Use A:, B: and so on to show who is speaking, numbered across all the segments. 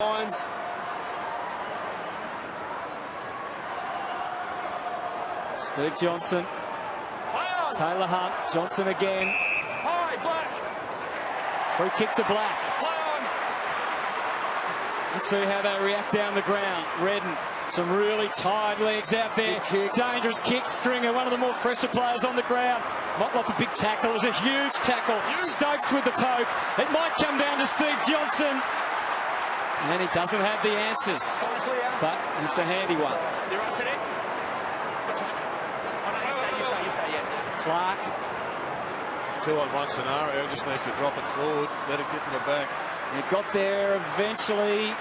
A: Lions.
B: Steve Johnson. Taylor Hunt. Johnson again. Free kick to Black. Let's see how they react down the ground. Redden. Some really tired legs out there. Dangerous kick. Stringer, one of the more fresher players on the ground. Motlop a big tackle. It was a huge tackle. Stokes with the poke. It might come down to Steve Johnson. And he doesn't have the answers. But it's a handy one. Clark.
A: 2-on-1 scenario. Just needs to drop it forward. Let it get to the back.
B: He got there eventually.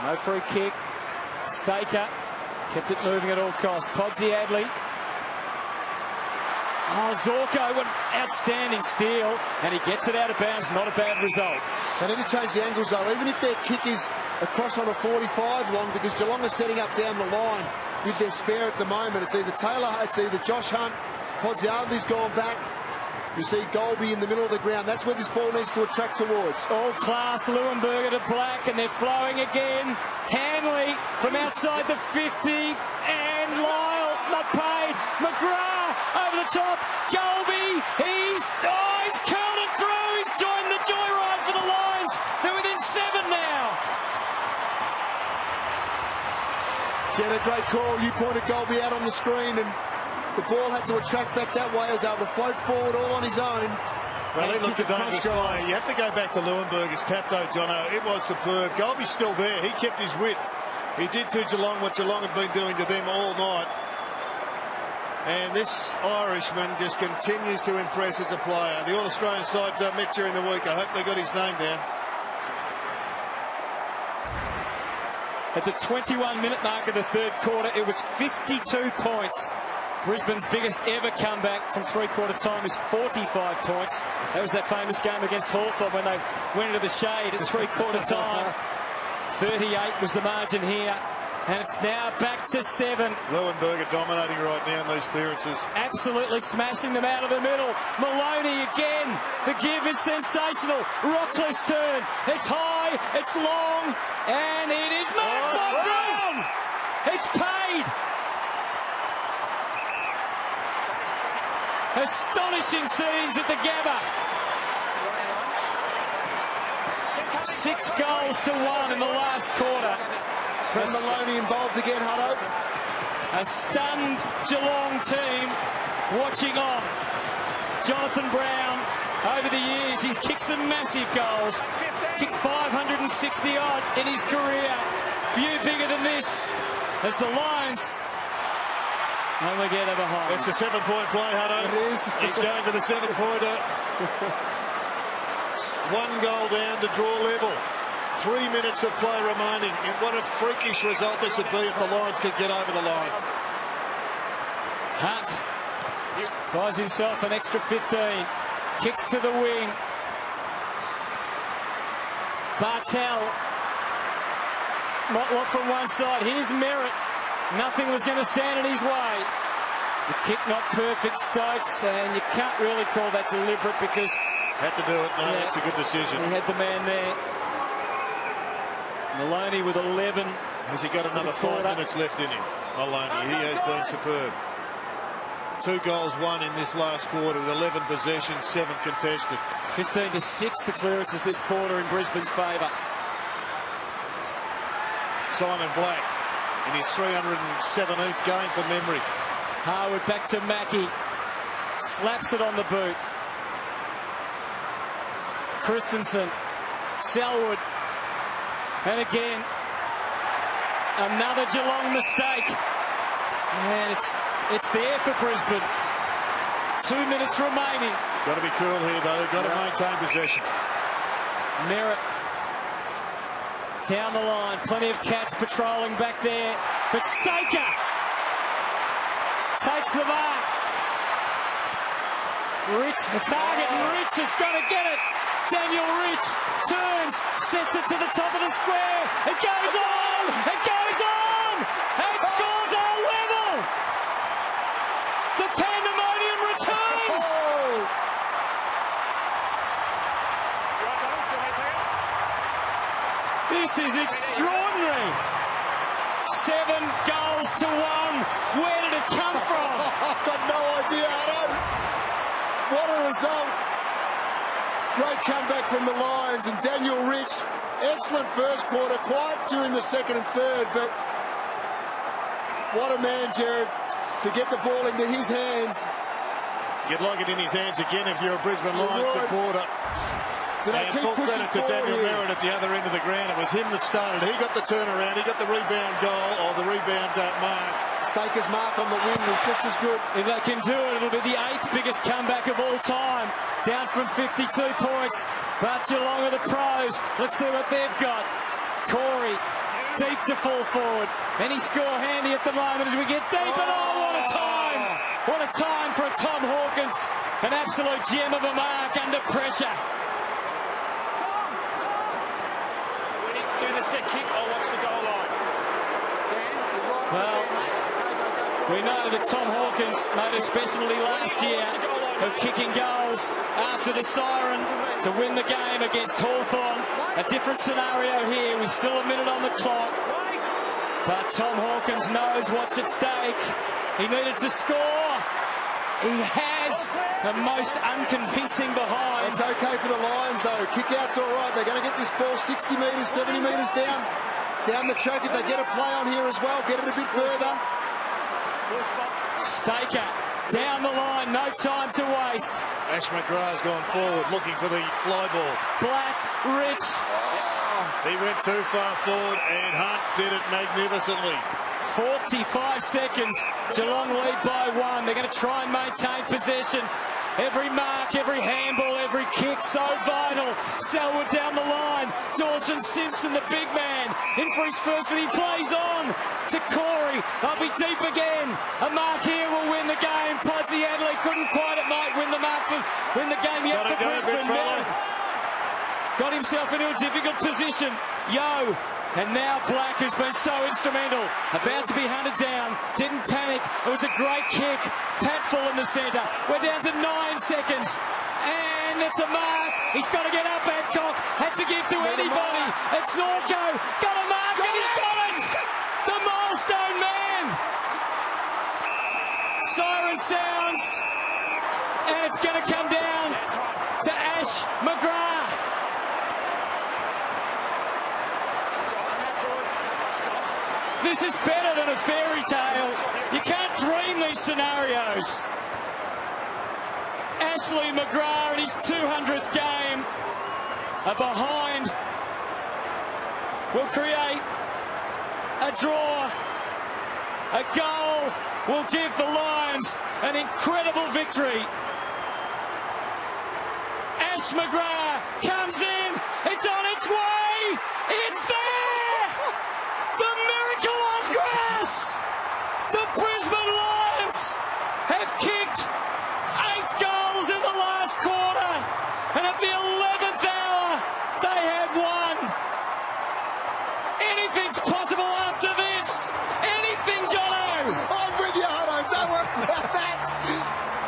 B: No free kick. Staker kept it moving at all costs. Podsy Adley. Oh, Zorko, what outstanding steal, and he gets it out of bounds. Not a bad result.
C: They need to change the angles though, even if their kick is across on a 45 long, because Geelong are setting up down the line with their spare at the moment. It's either Taylor, it's either Josh Hunt, Podsy Adley's gone back. You see Golby in the middle of the ground. That's where this ball needs to attract towards.
B: All class, Leuenberger to Black, and they're flowing again. Hanley from outside the 50, and Lyle not paid. McGrath over the top. Golby, he's curled it through. He's joined the joyride for the Lions. They're within 7 now.
C: Jen, a great call. You pointed Golby out on the screen, and the ball had to attract back that way. He was able to float forward all on his own.
A: Well, he looked a dangerous play. You have to go back to Leuenberger's tap, though, Jono. It was superb. Golby's still there. He kept his width. He did to Geelong what Geelong had been doing to them all night. And this Irishman just continues to impress as a player. The All-Australian side met during the week. I hope they got his name down.
B: At the 21-minute mark of the third quarter, it was 52 points. Brisbane's biggest ever comeback from three-quarter time is 45 points. That was that famous game against Hawthorn when they went into the shade at three-quarter time. 38 was the margin here, and it's now back to 7.
A: Leuenberger dominating right now in these clearances.
B: Absolutely smashing them out of the middle. Maloney again. The give is sensational. Rockcliffe's turn. It's high, it's long, and it is marked by Brown. It's paid. Astonishing scenes at the Gabba. 6 goals to 1 in the last quarter.
C: Brett Maloney involved again, Hutto.
B: A stunned Geelong team watching on. Jonathan Brown, over the years, he's kicked some massive goals. Kicked 560 odd in his career. Few bigger than this as the Lions only get her behind.
A: It's a 7-point play, Hutto.
C: It is.
A: He's going for the 7-pointer. 1 goal down to draw level. 3 minutes of play remaining. And what a freakish result this would be if the Lions could get over the line.
B: Hunt buys himself an extra 15. Kicks to the wing. Bartel. Motlop from one side. Here's Merritt. Nothing was going to stand in his way. The kick not perfect, Stokes, and you can't really call that deliberate because...
A: Had to do it. No, that's a good decision.
B: He had the man there. Maloney with 11.
A: Has he got another 5 minutes left in him? Maloney, he has been superb. 2 goals, 1 in this last quarter with 11 possessions, 7 contested.
B: 15-6 the clearances this quarter in Brisbane's favour.
A: Simon Black in his 317th game for memory.
B: Harwood back to Mackie. Slaps it on the boot. Christensen. Selwood. And again, another Geelong mistake. And it's there for Brisbane. 2 minutes remaining.
A: Got to be cool here, though. They've got to maintain possession.
B: Merritt down the line. Plenty of cats patrolling back there. But Staker takes the mark. Rich, the target, and Rich has got to get it. Daniel Rich turns, sets it to the top of the square. It goes on! It goes on! And scores a level! The pandemonium returns! This is extraordinary. 7 goals to 1. Where did it come from?
C: I've got no idea, Adam. What a result. Great comeback from the Lions, and Daniel Rich, excellent first quarter, quiet during the second and third, but what a man, Jared, to get the ball into his hands.
A: You'd like it in his hands again if you're a Brisbane Lions supporter.
C: Did they
A: And
C: keep
A: full
C: pushing
A: credit to
C: forward
A: Daniel
C: here?
A: Merritt at the other end of the ground. It was him that started. He got the turnaround. He got the rebound goal, or the rebound mark.
C: Staker's mark on the win was just as good.
B: If they can do it, it'll be the 8th biggest comeback of all time. Down from 52 points. But Geelong are the pros. Let's see what they've got. Corey, deep to full forward. Any score handy at the moment as we get deep. And what a time! What a time for a Tom Hawkins. An absolute gem of a mark under pressure.
D: Do the set kick or watch the goal line.
B: Well, we know that Tom Hawkins made a specialty last year of kicking goals after the siren to win the game against Hawthorn. A different scenario here. We're still a minute on the clock. But Tom Hawkins knows what's at stake. He needed to score. He has the most unconvincing behind.
C: It's okay for the Lions, though. Kick-out's all right. They're going to get this ball 60 metres, 70 metres down the track. If they get a play on here as well, get it a bit further.
B: Staker down the line, no time to waste.
A: Ash McGrath's gone forward looking for the fly ball.
B: Black, Rich.
A: He went too far forward, and Hunt did it magnificently.
B: 45 seconds. Geelong lead by 1. They're going to try and maintain possession. Every mark, every handball, every kick, so vital. Selwood down the line. Dawson Simpson, the big man, in for his first, and he plays on to Corey. They'll be deep again. A mark here will win the game. Podsy Adley couldn't quite. It might win the mark for win the game yet for Brisbane. Got himself into a difficult position. Yo. And now Black, who's been so instrumental, about to be hunted down, didn't panic. It was a great kick. Pat full in the centre. We're down to 9 seconds. And it's a mark. He's got to get up, Adcock. Had to give to anybody. It's Zorko. Got a mark, and he's got it. The milestone man. Siren sounds. And it's going to come down to Ash McGrath. This is better than a fairy tale. You can't dream these scenarios. Ashley McGrath in his 200th game. A behind will create a draw. A goal will give the Lions an incredible victory. Ash McGrath comes in. It's on its way. It's there. The miracle on grass! The Brisbane Lions have kicked 8 goals in the last quarter, and at the 11th hour, they have won. Anything's possible after this. Anything, Jono.
C: I'm with you, Hutto. Don't worry about that.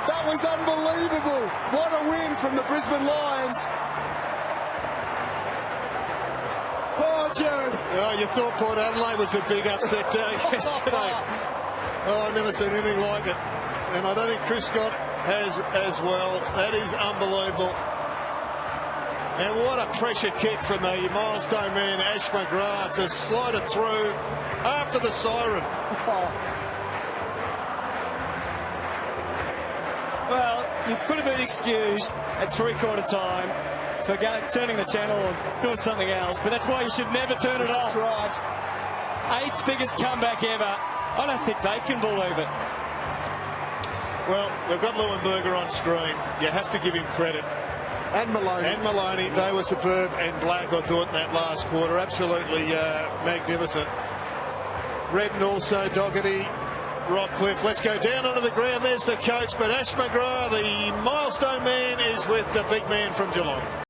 C: That was unbelievable. What a win from the Brisbane Lions. Oh, Jared.
A: Oh, you thought Port Adelaide was a big upset day yesterday. Oh, I've never seen anything like it. And I don't think Chris Scott has as well. That is unbelievable. And what a pressure kick from the milestone man, Ash McGrath, to slide it through after the siren.
B: Well, you could have been excused at 3/4 time for turning the channel or doing something else, but that's why you should never turn it off.
C: That's right.
B: 8th biggest comeback ever. I don't think they can believe it.
A: Well, we've got Leuenberger on screen. You have to give him credit.
C: And Maloney.
A: And Maloney, they were superb. And Black, I thought, in that last quarter, absolutely magnificent. Redden also, Doherty, Rockcliffe. Let's go down onto the ground. There's the coach. But Ash McGrath, the milestone man, is with the big man from Geelong.